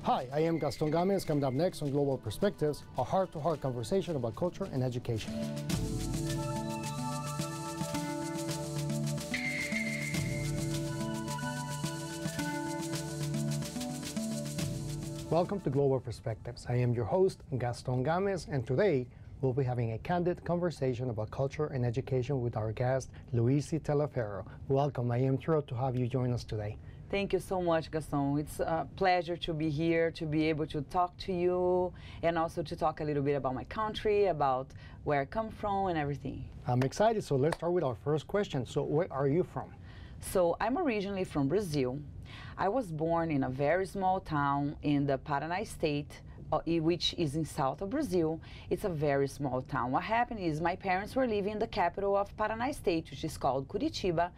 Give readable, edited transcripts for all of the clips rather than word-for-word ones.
Hi, I am Gaston Gomez. Coming up next on Global Perspectives, a heart-to-heart conversation about culture and education. Welcome to Global Perspectives. I am your host, Gaston Gomez, and today we'll be having a candid conversation about culture and education with our guest, Luisi Talaferro. Welcome. I am thrilled to have you join us today. Thank you so much, Gaston. It's a pleasure to be here, to be able to talk to you, and also to talk a little bit about my country, about where I come from, and everything. I'm excited. So let's start with our first question. So where are you from? So I'm originally from Brazil. I was born in a very small town in the Paraná state, which is in south of Brazil. It's a very small town. What happened is my parents were living in the capital of Paraná state, which is called Curitiba.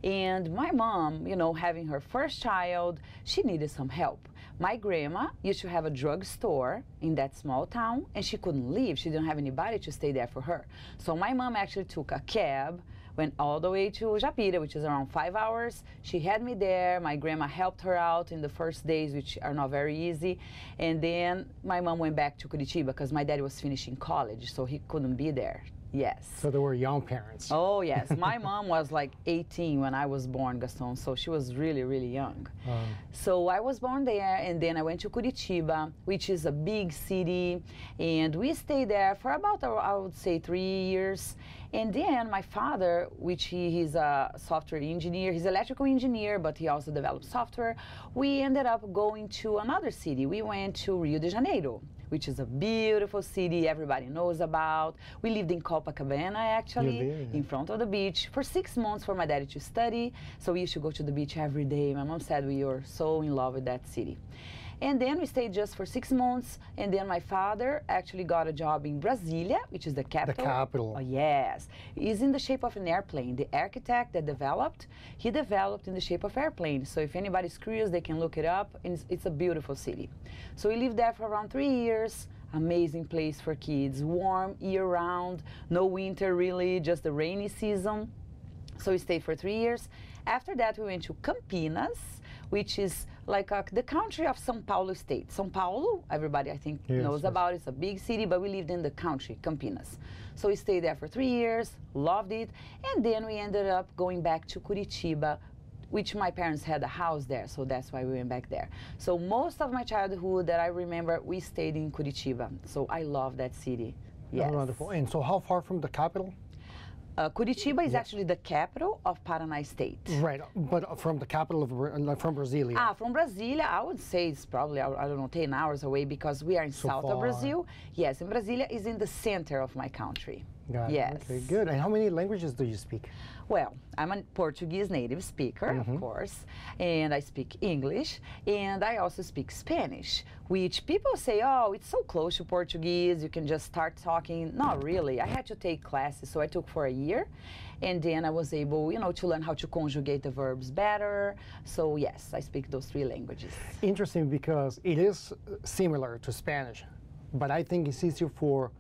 And my mom, having her first child, she needed some help. My grandma used to have a drugstore in that small town, and she couldn't leave. She didn't have anybody to stay there for her. So my mom actually took a cab, went all the way to Japira, which is around 5 hours. She had me there. My grandma helped her out in the first days, which are not very easy. And then my mom went back to Curitiba because my dad was finishing college, so he couldn't be there. Yes. So they were young parents. Oh, yes. My mom was like 18 when I was born, Gaston, so she was really, really young. So I was born there, and then I went to Curitiba, which is a big city, and we stayed there for about, I would say, 3 years. And then my father, which he's a software engineer, he's an electrical engineer, but he also develops software. We ended up going to another city. We went to Rio de Janeiro, which is a beautiful city everybody knows about. We lived in Copacabana, actually, in front of the beach for 6 months for my daddy to study. So we used to go to the beach every day. My mom said we were so in love with that city. And then we stayed just for 6 months, and then my father actually got a job in Brasilia, which is the capital. The capital. Oh, yes. It's in the shape of an airplane. The architect that developed, he developed in the shape of airplane. So if anybody's curious, they can look it up. And it's a beautiful city. So we lived there for around 3 years. Amazing place for kids. Warm year-round, no winter really, just the rainy season. So we stayed for 3 years. After that, we went to Campinas, which is like the country of São Paulo state. São Paulo, everybody I think knows about. It's a big city, but we lived in the country, Campinas. So we stayed there for 3 years, loved it, and then we ended up going back to Curitiba, which my parents had a house there, so that's why we went back there. So most of my childhood that I remember, we stayed in Curitiba. So I love that city. Yes. Wonderful. And so how far from the capital? Curitiba is actually the capital of Paraná state. Right, but from the capital of, from Brasilia. From Brasilia, I would say it's probably, I don't know, 10 hours away because we are in south of Brazil. Yes, and Brasilia is in the center of my country. Got it. Yes. Okay, good. And how many languages do you speak? Well, I'm a Portuguese native speaker, of course, and I speak English, and I also speak Spanish, which people say, oh, it's so close to Portuguese, you can just start talking. Not really. I had to take classes, so I took for a year, and then I was able, to learn how to conjugate the verbs better. So yes, I speak those 3 languages. Interesting, because it is similar to Spanish, but I think it's easier for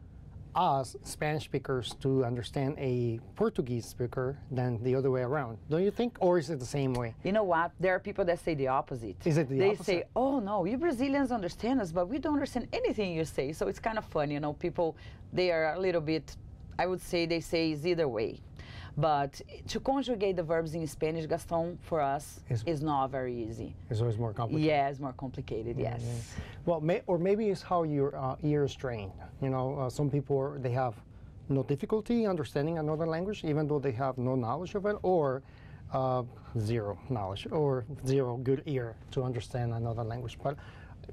us Spanish speakers to understand a Portuguese speaker than the other way around. Don't you think? Or is it the same way? You know what? There are people that say the opposite. Is it the opposite? They say, oh no, you Brazilians understand us, but we don't understand anything you say. So it's kind of fun, people, they are a little bit, I would say they say it's either way. But to conjugate the verbs in Spanish, Gaston, for us, is not very easy. It's always more complicated. Yeah, it's more complicated, yes. Yeah. Well, or maybe it's how your ear is trained. Some people, they have no difficulty understanding another language, even though they have no knowledge of it, or zero knowledge, or zero good ear to understand another language. But,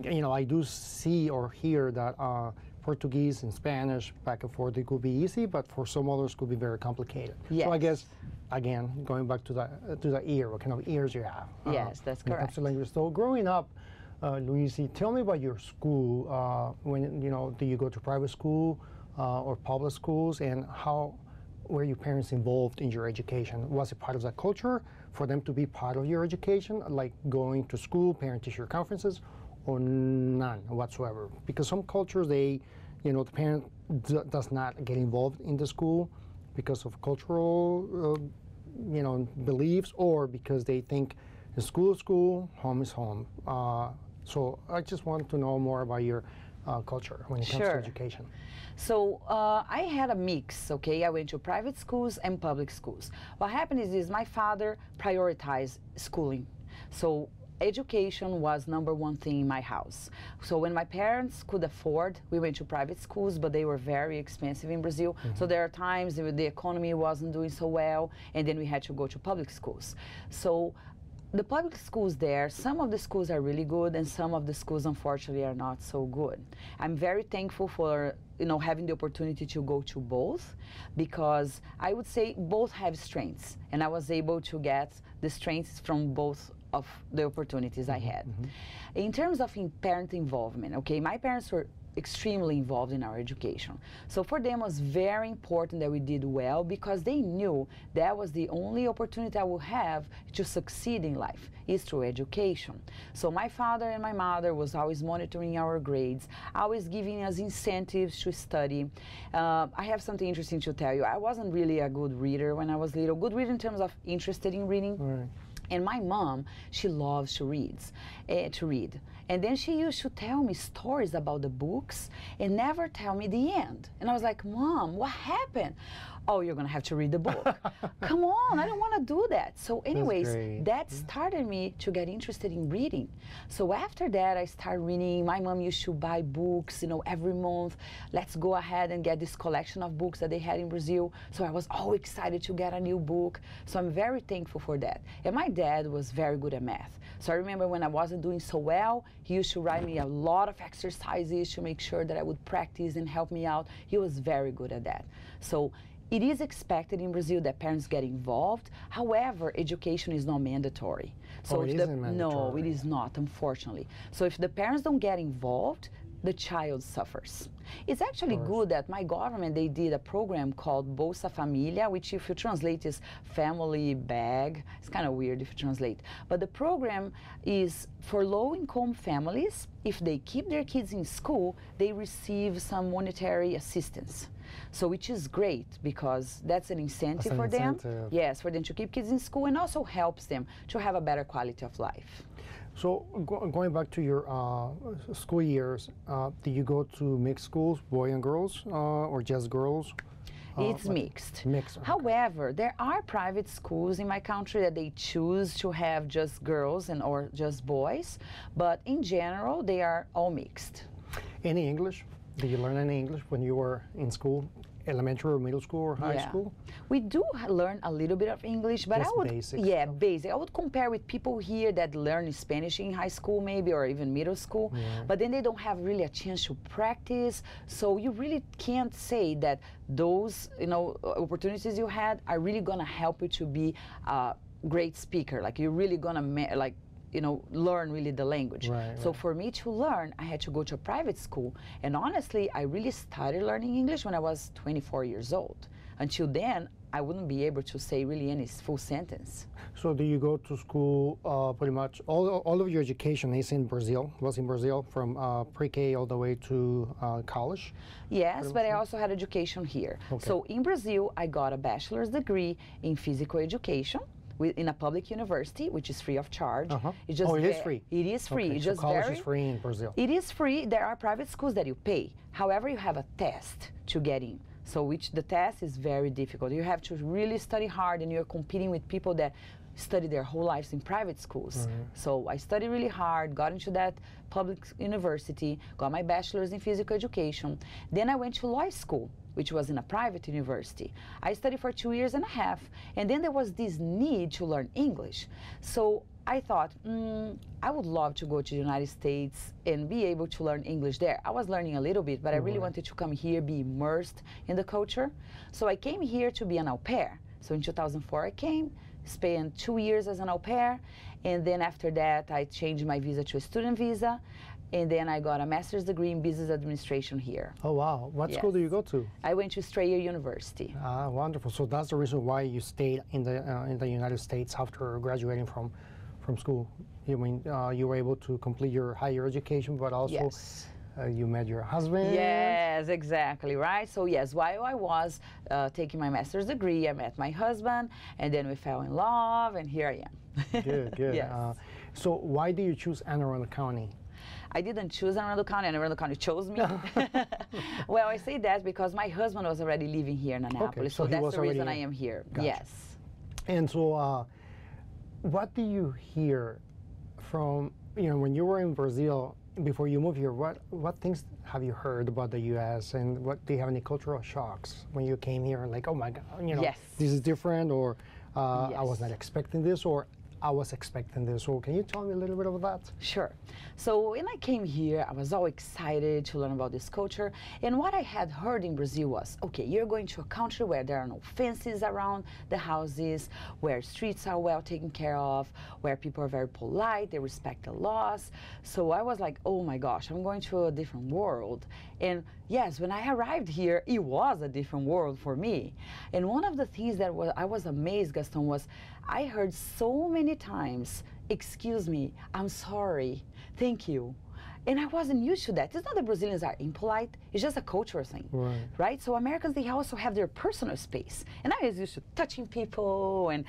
I do see or hear that Portuguese and Spanish, back and forth, it could be easy, but for some others, it could be very complicated. Yes. So I guess, again, going back to the ear, what kind of ears you have. Yes, that's when it comes correct. to language. So growing up, Luisi, tell me about your school. When do you go to private school or public schools, and how were your parents involved in your education? Was it part of the culture for them to be part of your education, like going to school, parent-teacher conferences, or none whatsoever? Because some cultures, the parent does not get involved in the school because of cultural, beliefs, or because they think the school is school, home is home. So I just want to know more about your culture when it comes to Sure. education. So I had a mix, okay? I went to private schools and public schools. What happened is my father prioritized schooling. So education was number one thing in my house. So when my parents could afford, we went to private schools, but they were very expensive in Brazil. So there are times the economy wasn't doing so well, and then we had to go to public schools. So the public schools there, some of the schools are really good and some of the schools unfortunately are not so good. I'm very thankful for having the opportunity to go to both, because I would say both have strengths, and I was able to get the strengths from both of the opportunities I had. In terms of parent involvement, okay, my parents were extremely involved in our education. So for them it was very important that we did well, because they knew that was the only opportunity I would have to succeed in life, is through education. So my father and my mother was always monitoring our grades, always giving us incentives to study. I have something interesting to tell you. I wasn't really a good reader when I was little. Good reader in terms of interested in reading. Right. And my mom, she loves to read. And then she used to tell me stories about the books and never tell me the end. And I was like, Mom, what happened? Oh, you're gonna have to read the book. Come on, I don't wanna do that. So anyways, that started me to get interested in reading. So after that, I started reading. My mom used to buy books, every month. Let's go ahead and get this collection of books that they had in Brazil. So I was all excited to get a new book. So I'm very thankful for that. And my dad was very good at math. So I remember when I wasn't doing so well, he used to write me a lot of exercises to make sure that I would practice and help me out. He was very good at that. So it is expected in Brazil that parents get involved. However, education is not mandatory. So it isn't mandatory. No, it is not, unfortunately. So if the parents don't get involved, the child suffers. It's actually good that my government, they did a program called Bolsa Família, which if you translate is family bag. It's kind of weird if you translate. But the program is for low-income families. If they keep their kids in school, they receive some monetary assistance. So which is great, because that's an incentive for them. Yes, for them to keep kids in school, and also helps them to have a better quality of life. So going back to your school years, did you go to mixed schools, boys and girls, or just girls? It's mixed. Mixed. Okay. However, there are private schools in my country that they choose to have just girls or just boys, but in general, they are all mixed. Any English? Did you learn any English when you were in school, elementary or middle school or high school? We do learn a little bit of English, but Just I would, basic basic. I would compare with people here that learn Spanish in high school maybe, or even middle school, but then they don't have really a chance to practice. So you really can't say that those, opportunities you had are really gonna help you to be a great speaker. Like you're really gonna learn really the language. So for me to learn, I had to go to a private school. And honestly, I really started learning English when I was 24 years old. Until then, I wouldn't be able to say really any full sentence. So do you go to school pretty much, all of your education is in Brazil, was in Brazil from pre-K all the way to college? Yes, but I also had education here. So in Brazil, I got a bachelor's degree in physical education in a public university, which is free of charge. It's just it is free? It is free. Okay, It's so just college is free in Brazil? It is free. There are private schools that you pay. However, you have a test to get in. So the test is very difficult. You have to really study hard, and you're competing with people that study their whole lives in private schools. So I studied really hard, got into that public university, got my bachelor's in physical education. Then I went to law school, which was in a private university. I studied for 2.5 years, and then there was this need to learn English. So I thought, I would love to go to the United States and be able to learn English there. I was learning a little bit, but I really wanted to come here, be immersed in the culture. So I came here to be an au pair. So in 2004 I came, spent 2 years as an au pair, and then after that I changed my visa to a student visa, and then I got a master's degree in business administration here. Oh wow, what school do you go to? I went to Strayer University. Ah, wonderful. So that's the reason why you stayed in the United States after graduating from school. You mean you were able to complete your higher education, but also you met your husband? Yes, exactly, right? So yes, while I was taking my master's degree, I met my husband, and then we fell in love, and here I am. Good, good. Yes. So why do you choose Anne Arundel County? I didn't choose Anne County, and Anne County chose me. Well, I say that because my husband was already living here in Annapolis, Okay, so he that's was the reason I already am here. Gotcha. Yes. And so, what do you hear from, when you were in Brazil, before you moved here, what things have you heard about the U.S. and what do you have any cultural shocks when you came here? Like, oh my God, Yes. this is different, or I was Yes. not expecting this, or I was expecting this. So can you tell me a little bit about that? Sure. So when I came here, I was all excited to learn about this culture. And what I had heard in Brazil was, okay, you're going to a country where there are no fences around the houses, where streets are well taken care of, where people are very polite, they respect the laws. So I was like, oh my gosh, I'm going to a different world. And yes, when I arrived here, it was a different world for me. And one of the things that I was amazed, Gaston, was I heard so many times, excuse me, I'm sorry, thank you. And I wasn't used to that. It's not that Brazilians are impolite, it's just a cultural thing, right? So Americans, they also have their personal space. And I was used to touching people and,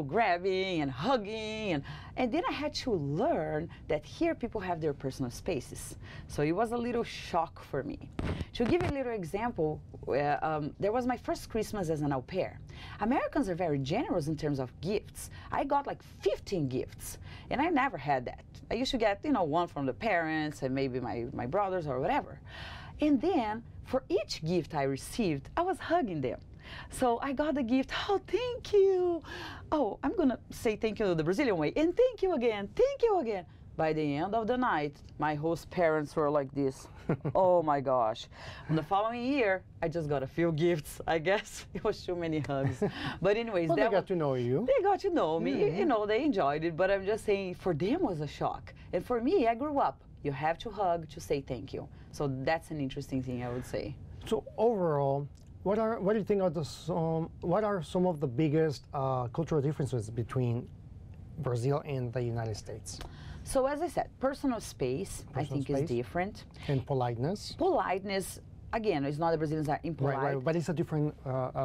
grabbing and hugging. And then I had to learn that here people have their personal spaces. So it was a little shock for me. To give you a little example, there was my first Christmas as an au pair. Americans are very generous in terms of gifts. I got like 15 gifts, and I never had that. I used to get, one from the parents and maybe my brothers or whatever. And then for each gift I received, I was hugging them. So I got the gift, oh, thank you. Oh, I'm gonna say thank you the Brazilian way, and thank you again, thank you again. By the end of the night, my host parents were like this. Oh my gosh. And the following year, I just got a few gifts. I guess it was too many hugs. But anyways, Well, they got to know you. They got to know me. They enjoyed it. But I'm just saying, for them was a shock. And for me, I grew up. You have to hug to say thank you. So that's an interesting thing, I would say. So overall, what do you think are what are some of the biggest cultural differences between Brazil and the United States? So as I said, personal space, I think, is different. And politeness. Politeness, again, it's not that Brazilians are impolite. Right, but it's a different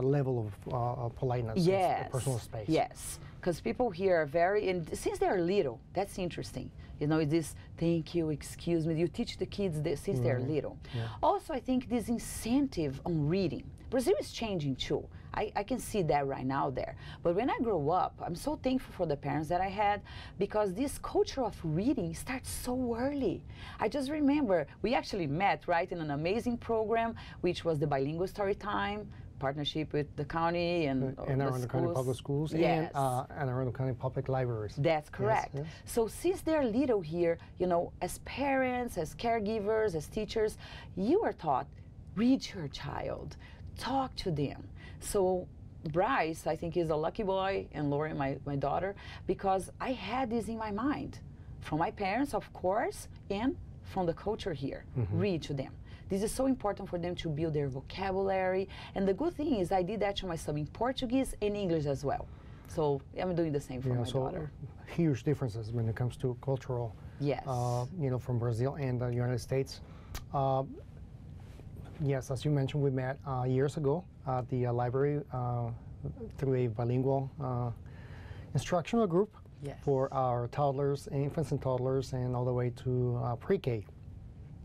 level of politeness. Yes. Personal space. Yes, because people here are very, and since they're little, that's interesting. It's this thank you, excuse me. You teach the kids this since they're little. Yeah. Also, I think this incentive on reading. Brazil is changing too. I can see that right now there. But when I grew up, I'm so thankful for the parents that I had, because this culture of reading starts so early. I just remember we actually met, right, in an amazing program, which was the bilingual story time, partnership with the county and Anne Arundel County Public Schools, yes. and Anne Arundel County Public Libraries. That's correct. Yes. So since they're little here, as parents, as caregivers, as teachers, you are taught, read your child, talk to them. So Bryce, I think, is a lucky boy, and Lori, my daughter, because I had this in my mind, from my parents, of course, and from the culture here. Read to them. This is so important for them to build their vocabulary. And the good thing is I did that to my son in Portuguese and English as well. So I'm doing the same for my daughter. Huge differences when it comes to cultural, yes. From Brazil and the United States. Yes, as you mentioned, we met years ago at the library through a bilingual instructional group Yes. for our toddlers, infants and toddlers, and all the way to pre-K.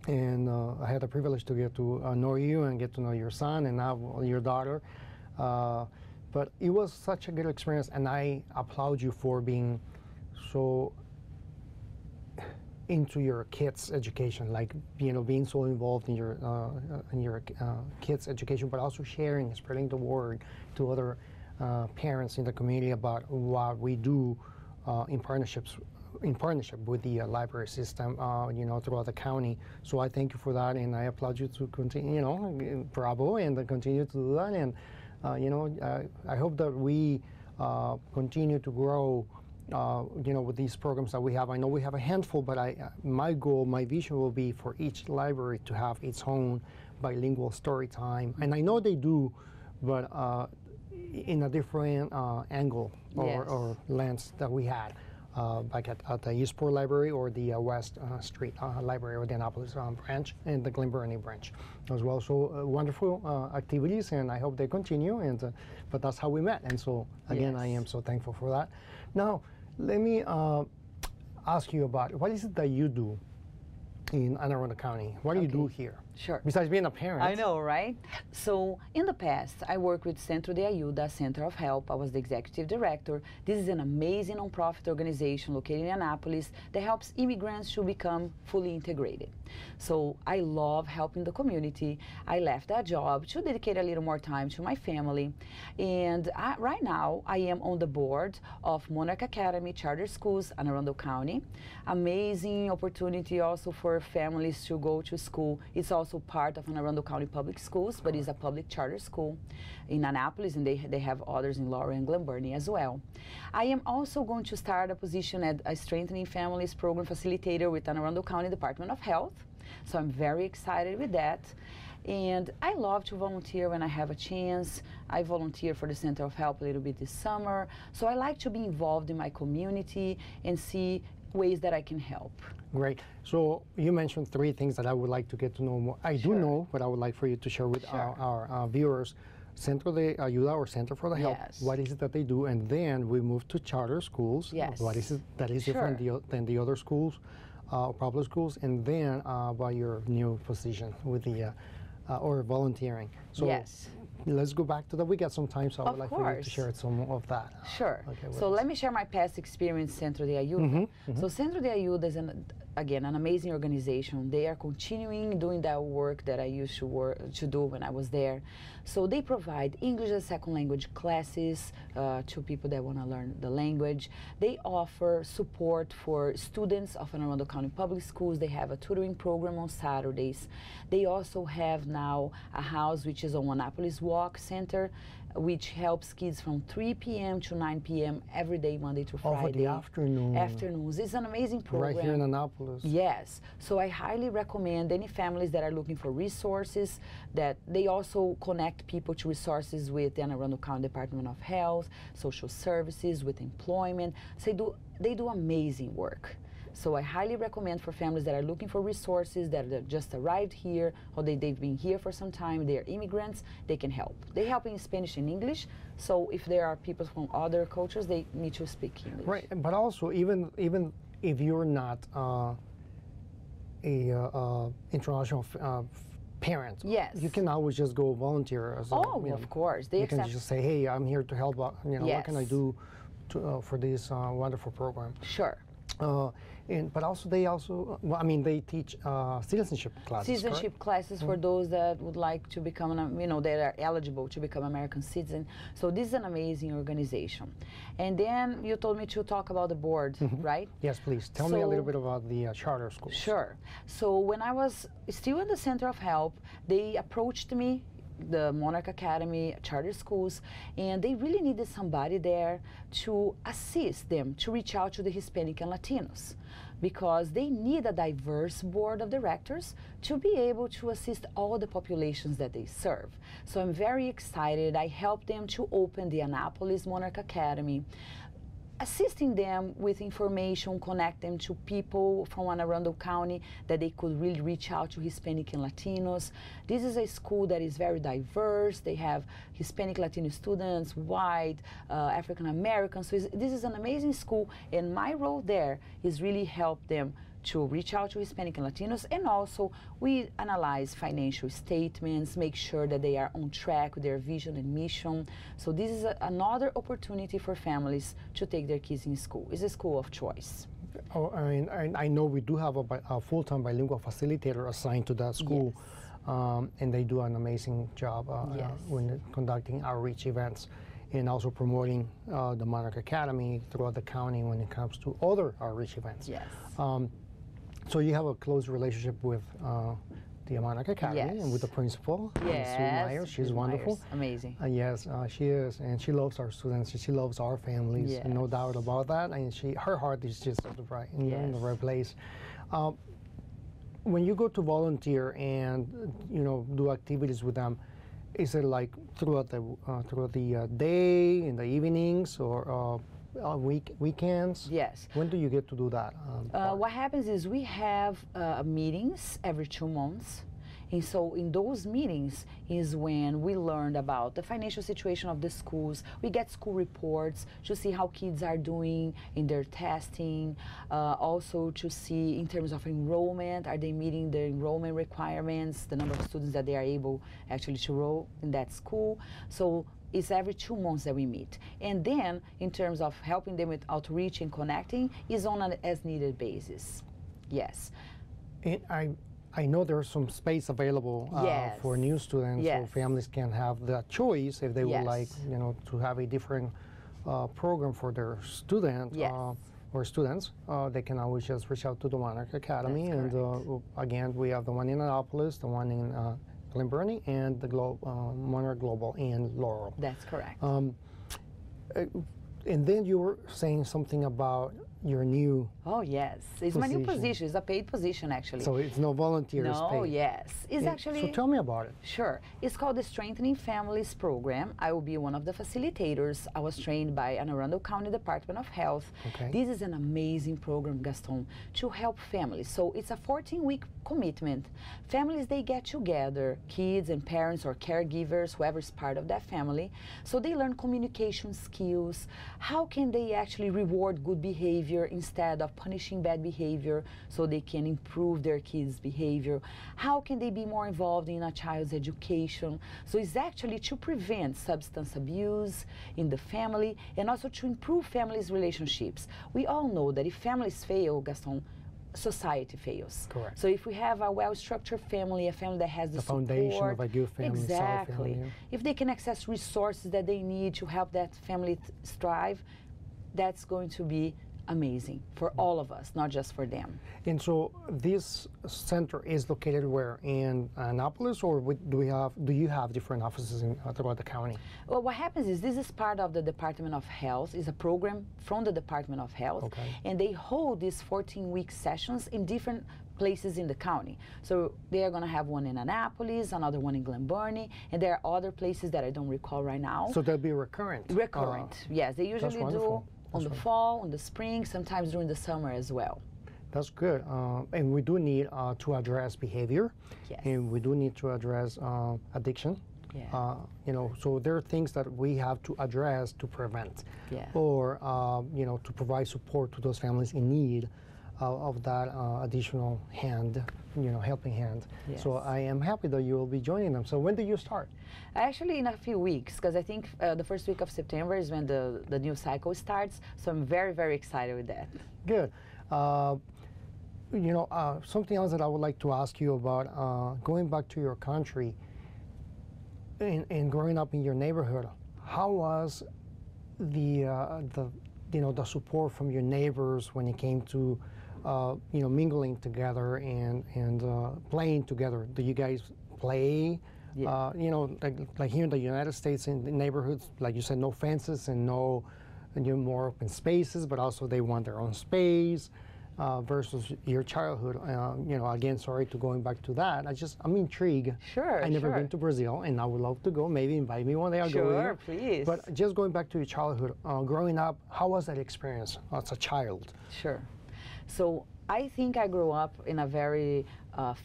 And I had the privilege to get to know you and get to know your son and now your daughter. But it was such a good experience, and I applaud you for being so into your kids' education, like being so involved in your kids' education, but also sharing, spreading the word to other parents in the community about what we do in partnership with the library system, throughout the county. So I thank you for that, and I applaud you to continue, bravo, and continue to do that. And I hope that we continue to grow. With these programs that we have. I know we have a handful, but my goal, my vision will be for each library to have its own bilingual story time. And I know they do, but in a different angle or lens that we had back at the Eastport Library or the West Street Library or the Annapolis branch and the Glen Burnie branch as well. So wonderful activities, and I hope they continue. And but that's how we met. And so again, I am so thankful for that. Now, let me ask you about what is it that you do in Anne Arundel County. What do you do here? Sure. Besides being a parent. I know, right? So in the past, I worked with Centro de Ayuda, Center of Help. I was the executive director. This is an amazing nonprofit organization located in Annapolis that helps immigrants to become fully integrated. So I love helping the community. I left that job to dedicate a little more time to my family. And right now, I am on the board of Monarch Academy Charter Schools, Anne Arundel County. Amazing opportunity also for families to go to school. It's also part of Anne Arundel County Public Schools, but it's a public charter school in Annapolis, and they have others in Laurel and Glen Burnie as well. I am also going to start a position at a Strengthening Families Program Facilitator with Anne Arundel County Department of Health, so I'm very excited with that. And I love to volunteer when I have a chance. I volunteer for the Center of Help a little bit this summer, so I like to be involved in my community and see ways that I can help. Great. So you mentioned 3 things that I would like to get to know more. I do know, but I would like for you to share with our viewers. Centro de Ayuda, or Center for the Help. Yes. What is it that they do? And then we move to charter schools. Yes. What is it that is different than the other schools, public schools? And then about your new position with the or volunteering. So Yes. let's go back to that. We got some time, so I would like for you to share some of that. Sure. Okay, So let me share my past experience Centro de Ayuda. So Centro de Ayuda is again an amazing organization. They are continuing doing that work that I used to do when I was there. So they provide English as a second language classes to people that want to learn the language. They offer support for students of Anne Arundel County Public Schools. They have a tutoring program on Saturdays. They also have now a house which is on Annapolis Walk Center, which helps kids from 3 p.m. to 9 p.m. every day, Monday to Friday. For the afternoon. Afternoons. It's an amazing program. Right here in Annapolis. Yes. So I highly recommend any families that are looking for resources, that they also connect people to resources with the Anne Arundel County Department of Health, Social Services, with employment. So they do amazing work. So I highly recommend for families that are looking for resources, that just arrived here, or they've been here for some time, they're immigrants, they can help. They help in Spanish and English, so if there are people from other cultures, they need to speak English. Right, but also even if you're not international parent, yes, you can always just go volunteer. As of course. You can just say, hey, I'm here to help, what can I do for this wonderful program? Sure. But also they teach citizenship classes. Citizenship classes for those that would like to become, that are eligible to become American citizen. So this is an amazing organization. And then you told me to talk about the board, right? Yes, please. Tell me a little bit about the charter schools. Sure. So when I was still in the Center of Help, they approached me, the Monarch Academy Charter Schools, and they really needed somebody there to assist them to reach out to the Hispanic and Latinos, because they need a diverse board of directors to be able to assist all the populations that they serve. So I'm very excited. I helped them to open the Annapolis Monarch Academy, assisting them with information, connect them to people from Anne Arundel County that they could really reach out to Hispanic and Latinos. This is a school that is very diverse. They have Hispanic, Latino students, white, African Americans. So this is an amazing school, and my role there is really help them to reach out to Hispanic and Latinos, and also we analyze financial statements, make sure that they are on track with their vision and mission. So this is another opportunity for families to take their kids in school. It's a school of choice. Oh, I know we do have a full-time bilingual facilitator assigned to that school, yes. And they do an amazing job yes. when conducting outreach events, and also promoting the Monarch Academy throughout the county when it comes to other outreach events. Yes. So you have a close relationship with the Monarch Academy, yes. and with the principal, yes. Sue Myers. She's wonderful. Myers. Amazing. Yes, she is, and she loves our students. She loves our families, yes. no doubt about that. And her heart is just at the right, in the right place. When you go to volunteer and do activities with them, is it like throughout the day, in the evenings, or weekends? Yes. When do you get to do that? What happens is we have meetings every 2 months, And so in those meetings is when we learned about the financial situation of the schools. We get school reports to see how kids are doing in their testing, also to see in terms of enrollment, are they meeting the enrollment requirements, the number of students that they are able actually to enroll in that school. So it's every 2 months that we meet. And then in terms of helping them with outreach and connecting is on an as needed basis. Yes. And I know there's some space available Yes. for new students, so Yes. families can have the choice if they would Yes. like, you know, to have a different program for their student Yes. or students. They can always just reach out to the Monarch Academy, That's and again, we have the one in Annapolis, the one in Glen Burnie, and the Monarch Global in Laurel. That's correct. And then you were saying something about your new, Oh, yes. It's my new position. position. It's a paid position, actually. so it's no volunteers no, paid. yes. It's And actually... So tell me about it. Sure. It's called the Strengthening Families Program. I will be one of the facilitators. I was trained by Anne Arundel County Department of Health. Okay. This is an amazing program, Gaston, to help families. So it's a 14-week commitment. Families, they get together, kids and parents or caregivers, whoever is part of that family. So they learn communication skills. How can they actually reward good behavior instead of punishing bad behavior so they can improve their kids' behavior? How can they be more involved in a child's education? So it's actually to prevent substance abuse in the family and also to improve families' relationships. We all know that if families fail, Gaston, society fails. Correct. So if we have a well-structured family, a family that has the foundation support, of a good family, solid exactly. family, yeah. If they can access resources that they need to help that family strive, that's going to be amazing for all of us, not just for them. And so this center is located where, in Annapolis, or do you have different offices throughout the county? Well, what happens is this is part of the Department of Health. It's a program from the Department of Health, Okay. and they hold these 14-week sessions in different places in the county. So they are going to have one in Annapolis, another one in Glen Burnie, and there are other places that I don't recall right now. So they'll be recurrent. Recurrent, yes. They usually do wonderful. on That's the right. fall, in the spring, sometimes during the summer as well. That's good. And we do need to address behavior, Yes. and we do need to address addiction. Yeah. You know, so there are things that we have to address to prevent, Yeah. or you know, to provide support to those families in need of that additional hand, you know, helping hand. So Yes. I am happy that you will be joining them. So when do you start? Actually, in a few weeks, because I think the first week of September is when the new cycle starts. So I'm very, very excited with that. Good. You know, something else that I would like to ask you about, going back to your country and growing up in your neighborhood, how was the you know, the support from your neighbors when it came to you know, mingling together and playing together? Do you guys play? Yeah. You know, like here in the United States, in the neighborhoods, like you said, no fences and no, and you're more open spaces, but also they want their own space. Versus your childhood, you know, again, sorry to going back to that. I'm intrigued. Sure, I've never sure. been to Brazil, and I would love to go. Maybe invite me one day. I'll go with Sure, you. please. But just going back to your childhood, growing up, how was that experience as a child? Sure. So I think I grew up in a very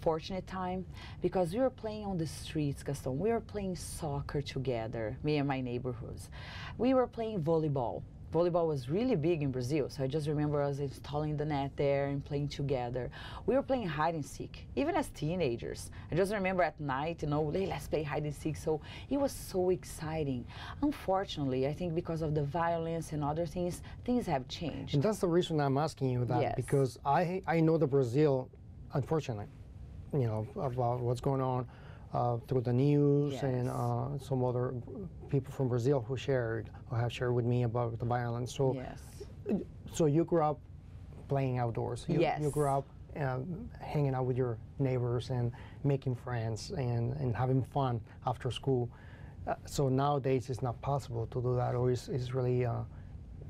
fortunate time because we were playing on the streets, Gaston. We were playing soccer together, me and my neighborhoods. We were playing volleyball. Volleyball was really big in Brazil, so I just remember us installing the net there and playing together. We were playing hide and seek, even as teenagers. I just remember at night, you know, hey, let's play hide and seek. So it was so exciting. Unfortunately, I think because of the violence and other things, things have changed. And that's the reason I'm asking you that, Yes. because I know the Brazil, unfortunately, you know, about what's going on through the news, Yes. and some other people from Brazil who have shared with me about the violence. So, Yes. so you grew up playing outdoors. Yes. You grew up hanging out with your neighbors and making friends and having fun after school. So nowadays it's not possible to do that, or it's really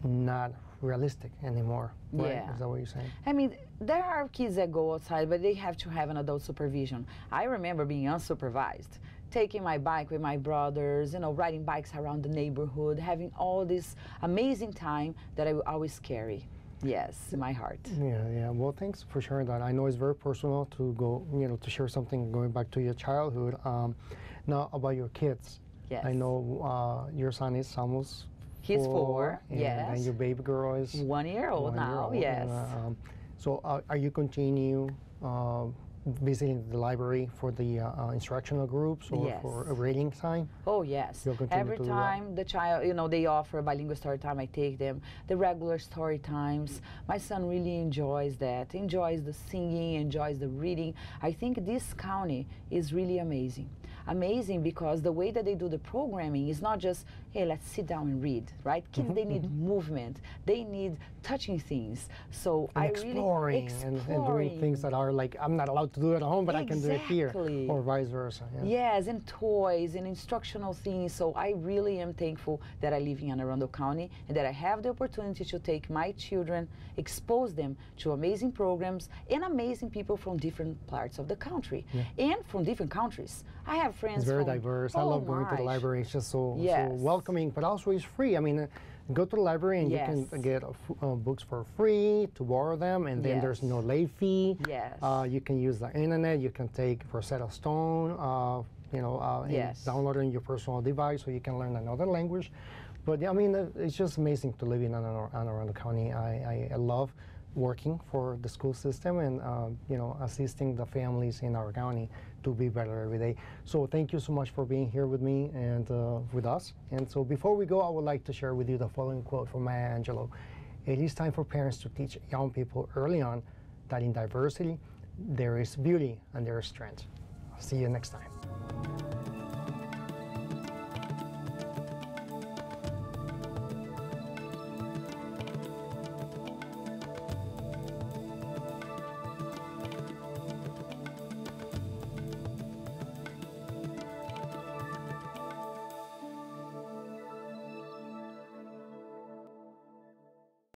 not realistic anymore. Right? Yeah. Is that what you're saying? I mean, there are kids that go outside, but they have to have an adult supervision. I remember being unsupervised, taking my bike with my brothers, you know, riding bikes around the neighborhood, having all this amazing time that I will always carry. Yes, in my heart. Yeah. Well, thanks for sharing that. I know it's very personal to go, to share something going back to your childhood. Now about your kids. Yes. I know your son is almost He's 4, and yes. then your baby girl is 1 year old now, yes. So are you continue visiting the library for the instructional groups or Yes. for a reading time? Oh yes. You'll continue Every to do that? time the child, they offer bilingual story time, I take them. The regular story times, my son really enjoys that, enjoys the singing, enjoys the reading. I think this county is really amazing. Amazing because the way that they do the programming is not just, hey, let's sit down and read, right? Kids, they need movement. They need touching things. So And I exploring, really and doing things that are like, I'm not allowed to do it at home, but I can do it here, Exactly. or vice versa. Yeah. Yes, and toys and instructional things. So I really am thankful that I live in Anne Arundel County and that I have the opportunity to take my children, expose them to amazing programs and amazing people from different parts of the country and from different countries. I have friends. It's very from, diverse. I love going to the my. library. It's just so Yes. welcoming, but also it's free. I mean, go to the library and Yes. you can get books for free to borrow them, and then there's Yes. no late fee. Yes. You can use the internet. You can take Rosetta Stone, and Yes. download it on your personal device so you can learn another language. But I mean, it's just amazing to live in Anne Arundel County. I love working for the school system and assisting the families in our county to be better every day. So thank you so much for being here with me and with us. And so before we go, I would like to share with you the following quote from Maya Angelou. It is time for parents to teach young people early on that in diversity there is beauty and there is strength. See you next time.